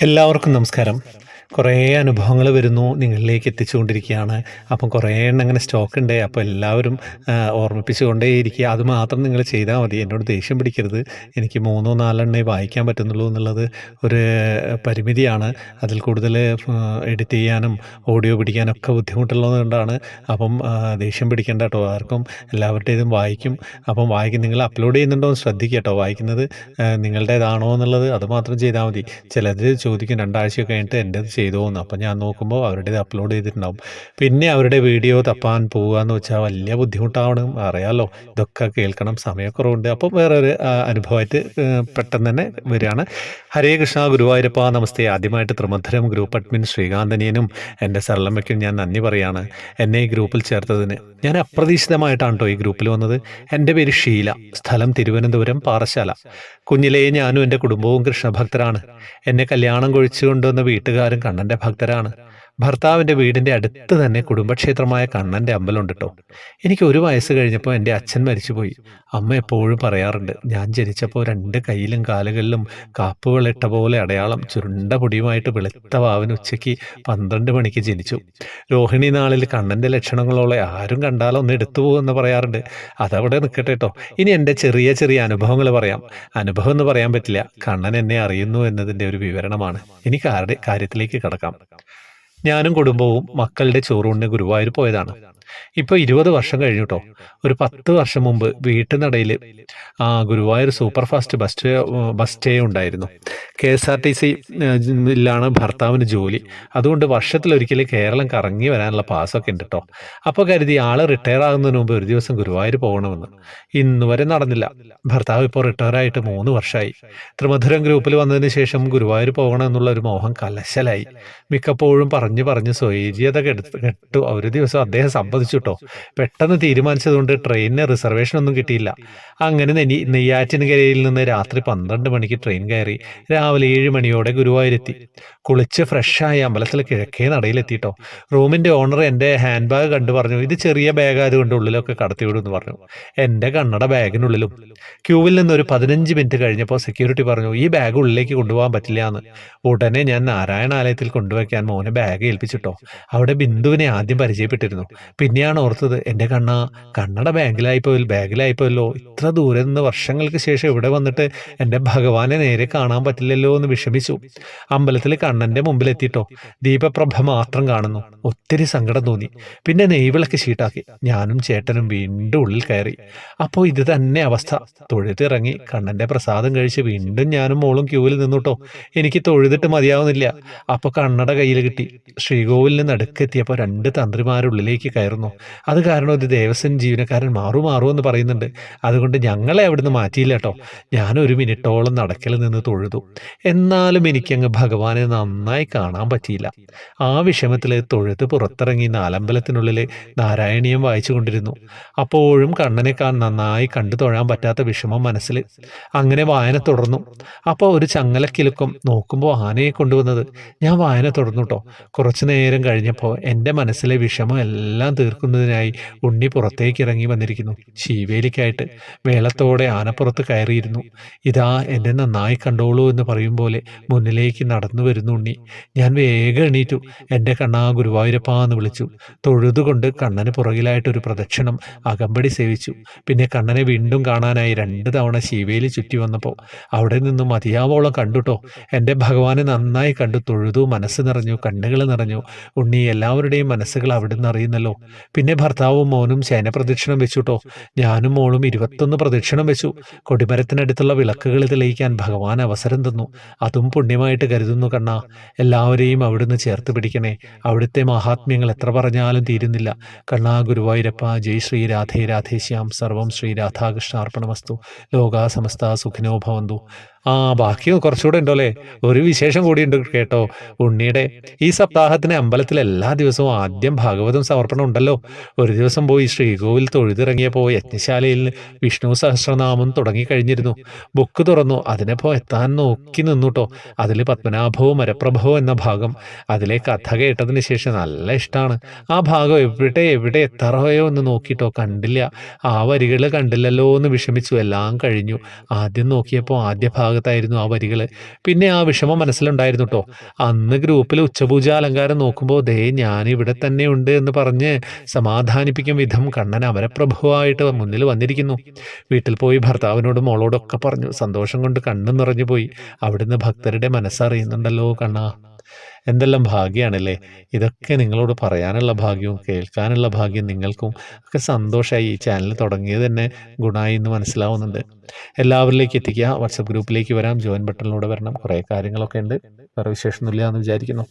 എല്ലാവർക്കും നമസ്കാരം. കുറേ അനുഭവങ്ങൾ വരുന്നു, നിങ്ങളിലേക്ക് എത്തിച്ചുകൊണ്ടിരിക്കുകയാണ്. അപ്പം കുറേ എണ്ണം ഇങ്ങനെ സ്റ്റോക്കുണ്ട്. അപ്പോൾ എല്ലാവരും ഓർമ്മിപ്പിച്ചുകൊണ്ടേയിരിക്കുക. അത് മാത്രം നിങ്ങൾ ചെയ്താൽ മതി. എന്നോട് ദേഷ്യം പിടിക്കരുത്. എനിക്ക് 3 4 എണ്ണേ വായിക്കാൻ പറ്റുന്നുള്ളൂ എന്നുള്ളത് ഒരു പരിമിതിയാണ്. അതിൽ കൂടുതൽ എഡിറ്റ് ചെയ്യാനും ഓഡിയോ പിടിക്കാനൊക്കെ ബുദ്ധിമുട്ടുള്ളത് കൊണ്ടാണ്. അപ്പം ദേഷ്യം പിടിക്കേണ്ട കേട്ടോ ആർക്കും. എല്ലാവരുടേതും വായിക്കും. അപ്പം നിങ്ങൾ അപ്ലോഡ് ചെയ്യുന്നുണ്ടോ എന്ന് ശ്രദ്ധിക്കുക കേട്ടോ. വായിക്കുന്നത് നിങ്ങളുടേതാണോ എന്നുള്ളത് അത് മാത്രം ചെയ്താൽ മതി. ചിലർ ചോദിക്കും 2 ആഴ്ചയൊക്കെ കഴിഞ്ഞിട്ട് എൻ്റേത് ചെയ്തോ എന്ന്. അപ്പം ഞാൻ നോക്കുമ്പോൾ അവരുടേത് അപ്ലോഡ് ചെയ്തിട്ടുണ്ടാവും. പിന്നെ അവരുടെ വീഡിയോ തപ്പാൻ പോവുക എന്ന് വെച്ചാൽ വലിയ ബുദ്ധിമുട്ടാവണം. അറിയാമല്ലോ, ഇതൊക്കെ കേൾക്കണം, സമയക്കുറവുണ്ട്. അപ്പം വേറൊരു അനുഭവമായിട്ട് പെട്ടെന്ന് തന്നെ വരികയാണ്. ഹരേ കൃഷ്ണ, ഗുരുവായൂരപ്പ, നമസ്തേ. ആദ്യമായിട്ട് ത്രിമധുരം ഗ്രൂപ്പ് അഡ്മിൻ ശ്രീകാന്തനിയനും എൻ്റെ സരളമ്മയ്ക്കും ഞാൻ നന്ദി പറയാണ് എന്നെ ഈ ഗ്രൂപ്പിൽ ചേർത്തതിന്. ഞാൻ അപ്രതീക്ഷിതമായിട്ടാണ് കേട്ടോ ഈ ഗ്രൂപ്പിൽ വന്നത്. എൻ്റെ പേര് ഷീല, സ്ഥലം തിരുവനന്തപുരം പാറശാല. കുഞ്ഞിലേ ഞാനും എൻ്റെ കുടുംബവും കൃഷ്ണഭക്തരാണ്. എന്നെ കല്യാണം കഴിച്ചു കൊണ്ടുവന്ന വീട്ടുകാരും കണ്ണൻ്റെ ഭക്തരാണ്. ഭർത്താവിൻ്റെ വീടിൻ്റെ അടുത്ത് തന്നെ കുടുംബക്ഷേത്രമായ കണ്ണൻ്റെ അമ്പലമുണ്ട് കേട്ടോ. എനിക്ക് 1 വയസ്സ് കഴിഞ്ഞപ്പോൾ എൻ്റെ അച്ഛൻ മരിച്ചുപോയി. അമ്മ എപ്പോഴും പറയാറുണ്ട്, ഞാൻ ജനിച്ചപ്പോൾ 2 കൈയിലും കാലുകളിലും കാപ്പുകളിട്ട പോലെ അടയാളം, ചുരുണ്ട പൊടിയുമായിട്ട് വെളുത്ത വാവിന് ഉച്ചയ്ക്ക് 12 മണിക്ക് ജനിച്ചു. രോഹിണി നാളിൽ കണ്ണൻ്റെ ലക്ഷണങ്ങളോടെ ആരും കണ്ടാലോ ഒന്ന് എടുത്തു പോകുമെന്ന് പറയാറുണ്ട്. അതവിടെ നിൽക്കട്ടെ കേട്ടോ. ഇനി എൻ്റെ ചെറിയ ചെറിയ അനുഭവങ്ങൾ പറയാം. അനുഭവം എന്ന് പറയാൻ പറ്റില്ല, കണ്ണൻ എന്നെ അറിയുന്നു എന്നതിൻ്റെ ഒരു വിവരണമാണ്. ഇനി കാര്യത്തിലേക്ക് കടക്കാം. ഞാനും കുടുംബവും മക്കളുടെ ചോറൂണിന് ഗുരുവായൂർ പോയതാണ്. ഇപ്പോൾ 20 വർഷം കഴിഞ്ഞു കേട്ടോ. ഒരു 10 വർഷം മുമ്പ് വീട്ടുനടയിൽ Guruvayur super fast bus stay ഉണ്ടായിരുന്നു. KSRTC യിലാണ് ഭർത്താവിന് ജോലി. അതുകൊണ്ട് വർഷത്തിലൊരിക്കൽ കേരളം കറങ്ങി വരാനുള്ള പാസ്സൊക്കെ ഉണ്ട് കേട്ടോ. അപ്പോൾ കരുതി ആൾ റിട്ടയർ ആകുന്നതിന് മുമ്പ് ഒരു ദിവസം ഗുരുവായൂർ പോകണമെന്ന്. ഇന്ന് വരെ നടന്നില്ല. ഭർത്താവ് ഇപ്പോൾ റിട്ടയറായിട്ട് 3 വർഷമായി. ത്രിമധുരം ഗ്രൂപ്പിൽ വന്നതിന് ശേഷം ഗുരുവായൂർ പോകണം എന്നുള്ള ഒരു മോഹം കലശലായി. മിക്കപ്പോഴും പറഞ്ഞ് സ്വൈര്യത കെട്ടു. ഒരു ദിവസം അദ്ദേഹം സമ്മതിച്ചു കേട്ടോ. പെട്ടെന്ന് തീരുമാനിച്ചതുകൊണ്ട് ട്രെയിനിന് റിസർവേഷൻ ഒന്നും കിട്ടിയില്ല. അങ്ങനെ നെയ്യാറ്റിൻകരയിൽ നിന്ന് രാത്രി 12 മണിക്ക് ട്രെയിൻ കയറി രാവിലെ 7 മണിയോടെ ഗുരുവായൂരെത്തി. കുളിച്ച് ഫ്രഷായി അമ്പലത്തിൽ കിഴക്കേ നടയിലെത്തിട്ടോ. റൂമിൻ്റെ ഓണർ എൻ്റെ ഹാൻഡ് ബാഗ് കണ്ടു പറഞ്ഞു, ഇത് ചെറിയ ബാഗ് ആയതുകൊണ്ട് ഉള്ളിലൊക്കെ കടത്തിവിടുമെന്ന് പറഞ്ഞു. എൻ്റെ കണ്ണട ബാഗിനുള്ളിലും. ക്യൂവിൽ നിന്ന് ഒരു 15 മിനിറ്റ് കഴിഞ്ഞപ്പോൾ സെക്യൂരിറ്റി പറഞ്ഞു, ഈ ബാഗ് ഉള്ളിലേക്ക് കൊണ്ടുപോകാൻ പറ്റില്ല എന്ന്. ഉടനെ ഞാൻ നാരായണാലയത്തിൽ കൊണ്ടുവയ്ക്കാൻ മോനെ ബാഗ് ഏൽപ്പിച്ചിട്ടോ. അവിടെ ബിന്ദുവിനെ ആദ്യം പരിചയപ്പെട്ടിരുന്നു. പിന്നെയാണ് ഓർത്തത്, എൻ്റെ കണ്ണട ബാഗിലായിപ്പോയല്ലോ. ഇത്ര ദൂരെ നിന്ന് വർഷങ്ങൾക്ക് ശേഷം ഇവിടെ വന്നിട്ട് എൻ്റെ ഭഗവാനെ നേരെ കാണാൻ പറ്റില്ലല്ലോ എന്ന് വിഷമിച്ചു. അമ്പലത്തിൽ കണ്ണൻ്റെ മുമ്പിലെത്തിയിട്ടോ. ദീപപ്രഭ മാത്രം കാണുന്നു. ഒത്തിരി സങ്കടം തോന്നി. പിന്നെ നെയ്വിളക്ക് ഷീട്ടാക്കി. ഞാനും ചേട്ടനും വീണ്ടും ഉള്ളിൽ കയറി. അപ്പോൾ ഇത് തന്നെ അവസ്ഥ. തൊഴുതിറങ്ങി കണ്ണൻ്റെ പ്രസാദം കഴിച്ച് വീണ്ടും ഞാനും മോളും ക്യൂവിൽ നിന്നുട്ടോ. എനിക്ക് തൊഴുതിട്ട് മതിയാവുന്നില്ല. അപ്പോൾ കണ്ണട കയ്യിൽ കിട്ടി. ശ്രീകോവിലിന് നടുക്കെത്തിയപ്പോൾ 2 തന്ത്രിമാരുള്ളിലേക്ക് കയറുന്നു. അത് കാരണം ഒരു ദേവസ്വം ജീവനക്കാരൻ മാറുമെന്ന് പറയുന്നുണ്ട്. അതുകൊണ്ട് ഞങ്ങളെ അവിടുന്ന് മാറ്റിയില്ല കേട്ടോ. ഞാൻ 1 മിനിറ്റോളം നടക്കൽ നിന്ന് തൊഴുതു. എന്നാലും എനിക്കങ്ങ് ഭഗവാനെ നന്നായി കാണാൻ പറ്റിയില്ല. ആ വിഷമത്തിൽ തൊഴുത് പുറത്തിറങ്ങി നാലമ്പലത്തിനുള്ളിൽ നാരായണീയം വായിച്ചു കൊണ്ടിരുന്നു. അപ്പോഴും കണ്ണനെ നന്നായി കണ്ടു തൊഴാൻ പറ്റാത്ത വിഷമം മനസ്സിൽ. അങ്ങനെ വായന തുടർന്നു. അപ്പോൾ ഒരു ചങ്ങലക്കിലുക്കം, നോക്കുമ്പോൾ ആനയെ കൊണ്ടുവന്നത്. ഞാൻ വായന തുടർന്നു കേട്ടോ. കുറച്ചു നേരം കഴിഞ്ഞപ്പോൾ എൻ്റെ മനസ്സിലെ വിഷമം എല്ലാം തീർക്കുന്നതിനായി ഉണ്ണി പുറത്തേക്ക് ഇറങ്ങി വന്നിരിക്കുന്നു. ശീവേലിക്കായിട്ട് വേളത്തോടെ ആനപ്പുറത്ത് കയറിയിരുന്നു. ഇതാ എന്നെ നന്നായി കണ്ടോളൂ എന്ന് പറയും പോലെ മുന്നിലേക്ക് നടന്നു വരുന്നു ഉണ്ണി. ഞാൻ വേഗം എണീറ്റു. എൻ്റെ കണ്ണാ ഗുരുവായൂരപ്പ എന്ന് വിളിച്ചു. തൊഴുതുകൊണ്ട് കണ്ണന് പുറകിലായിട്ടൊരു പ്രദക്ഷിണം അകമ്പടി സേവിച്ചു. പിന്നെ കണ്ണനെ വീണ്ടും കാണാനായി 2 തവണ ശീവേലി ചുറ്റി വന്നപ്പോൾ അവിടെ നിന്നും മതിയാവോളം കണ്ടുട്ടോ. എൻ്റെ ഭഗവാനെ നന്നായി കണ്ടു തൊഴുതു. മനസ്സ് നിറഞ്ഞു, കണ്ണുകൾ നിറഞ്ഞു. ഉണ്ണി, എല്ലാവരുടെയും മനസ്സുകൾ അവിടുന്ന് അറിയുന്നല്ലോ. പിന്നെ ഭർത്താവും മോനും ശയനപ്രദക്ഷിണം വെച്ചുട്ടോ. ഞാനും മോളും 21 പ്രദക്ഷിണം വെച്ചു. കൊടിമരത്തിനടുത്തുള്ള വിളക്കുകൾ തെളിയിക്കാൻ ഭഗവാൻ അവസരം തന്നു. അതും പുണ്യമായിട്ട് കരുതുന്നു കണ്ണാ. എല്ലാവരെയും അവിടുന്ന് ചേർത്ത് പിടിക്കണേ. അവിടുത്തെ മഹാത്മ്യങ്ങൾ എത്ര പറഞ്ഞാലും തീരുന്നില്ല. കണ്ണാ ഗുരുവായൂരപ്പ. ജയ് ശ്രീ രാധേ രാധേശ്യാം. സർവം ശ്രീ രാധാകൃഷ്ണ അർപ്പണമസ്തു. ലോകാ സമസ്ത സുഖിനോ ഭവന്തു. ബാക്കി കുറച്ചുകൂടെ ഉണ്ടല്ലേ. ഒരു വിശേഷം കൂടിയുണ്ട് കേട്ടോ. ഉണ്ണിയുടെ ഈ സപ്താഹത്തിന് അമ്പലത്തിൽ എല്ലാ ദിവസവും ആദ്യം ഭാഗവതം സമർപ്പണം ഉണ്ടല്ലോ. ഒരു ദിവസം പോയി ശ്രീകോവിൽ തൊഴുതിറങ്ങിയപ്പോൾ യജ്ഞശാലയിൽ വിഷ്ണു സഹസ്രനാമം തുടങ്ങിക്കഴിഞ്ഞിരുന്നു. ബുക്ക് തുറന്നു. അതിനെപ്പോൾ എത്താൻ നോക്കി നിന്നുട്ടോ. അതിൽ പത്മനാഭവും മരപ്രഭവും എന്ന ഭാഗം. അതിലെ കഥ കേട്ടതിന് ശേഷം നല്ല ഇഷ്ടമാണ്. ആ ഭാഗം എവിടെ എത്തറയോ എന്ന് നോക്കിയിട്ടോ. കണ്ടില്ല. ആ വരികൾ കണ്ടില്ലല്ലോ എന്ന് വിഷമിച്ചു. എല്ലാം കഴിഞ്ഞു. ആദ്യം നോക്കിയപ്പോൾ ആദ്യ ഭാഗം ഭാഗത്തായിരുന്നു ആ വരികൾ. പിന്നെ ആ വിഷമം മനസ്സിലുണ്ടായിരുന്നു കേട്ടോ. അന്ന് ഗ്രൂപ്പിൽ ഉച്ചപൂജ അലങ്കാരം നോക്കുമ്പോൾ ദേ ഞാൻ ഇവിടെ തന്നെ ഉണ്ട് എന്ന് പറഞ്ഞ് സമാധാനിപ്പിക്കും വിധം കണ്ണൻ അമരപ്രഭുവായിട്ട് മുന്നിൽ വന്നിരിക്കുന്നു. വീട്ടിൽ പോയി ഭർത്താവിനോടും മോളോടൊക്കെ പറഞ്ഞു. സന്തോഷം കൊണ്ട് കണ്ണു നിറഞ്ഞു പോയി. അവിടുന്ന് ഭക്തരുടെ മനസ്സറിയുന്നുണ്ടല്ലോ കണ്ണാ. എന്തെല്ലാം ഭാഗ്യാണല്ലേ. ഇതൊക്കെ നിങ്ങളോട് പറയാനുള്ള ഭാഗ്യവും കേൾക്കാനുള്ള ഭാഗ്യം നിങ്ങൾക്കും ഒക്കെ സന്തോഷമായി. ഈ ചാനൽ തുടങ്ങിയത് തന്നെ ഗുണമായി എന്ന് മനസ്സിലാവുന്നുണ്ട്. എല്ലാവരിലേക്ക് എത്തിക്കുക. വാട്സപ്പ് ഗ്രൂപ്പിലേക്ക് വരാം, ജോയിൻ ബട്ടണിലൂടെ വരണം. കുറേ കാര്യങ്ങളൊക്കെ ഉണ്ട്. വേറെ വിശേഷമൊന്നുമില്ല എന്ന് വിചാരിക്കുന്നു.